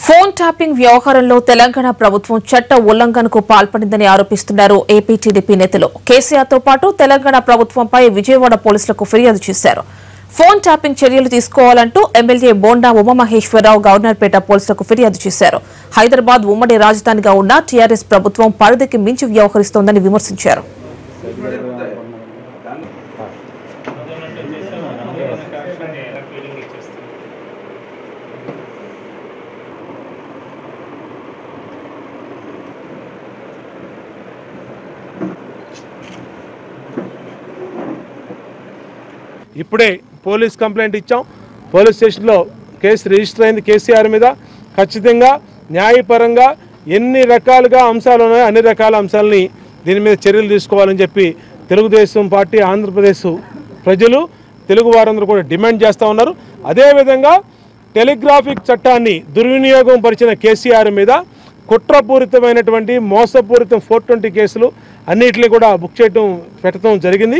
Phone tapping వ్యవహారంలో తెలంగాణ ప్రభుత్వం చట్ట ఉల్లంఘనకు పాల్పడిందని ఆరోపిస్తున్నారు ఏపీ టీడీపీ నేతలు. కేసీఆర్తో పాటు తెలంగాణ ప్రభుత్వంపై విజయవాడ పోలీసులకు ఫిర్యాదు చేశారు. ఫోన్ ట్యాపింగ్ చర్యలు తీసుకోవాలంటూ ఎమ్మెల్యే బోండా ఉమామహేశ్వరరావు గవర్నర్పేట పోలీసులకు ఫిర్యాదు చేశారు. హైదరాబాద్ ఉమ్మడి రాజధానిగా ఉన్న టీఆర్ఎస్ ప్రభుత్వం పరిధికి మించి వ్యవహరిస్తోందని విమర్శించారు. ఇప్పుడే పోలీస్ కంప్లైంట్ ఇచ్చాం. పోలీస్ స్టేషన్లో కేసు రిజిస్టర్ అయింది కేసీఆర్ మీద. ఖచ్చితంగా న్యాయపరంగా ఎన్ని రకాలుగా అంశాలు ఉన్నాయో అన్ని రకాల అంశాలని దీని మీద చర్యలు తీసుకోవాలని చెప్పి తెలుగుదేశం పార్టీ, ఆంధ్రప్రదేశ్ ప్రజలు, తెలుగు వారందరూ కూడా డిమాండ్ చేస్తూ ఉన్నారు. అదేవిధంగా టెలిగ్రాఫిక్ చట్టాన్ని దుర్వినియోగం పరిచిన కేసీఆర్ మీద కుట్రపూరితమైనటువంటి మోసపూరితం 420 కేసులు అన్నిటిని కూడా బుక్ చేయడం పెట్టడం జరిగింది.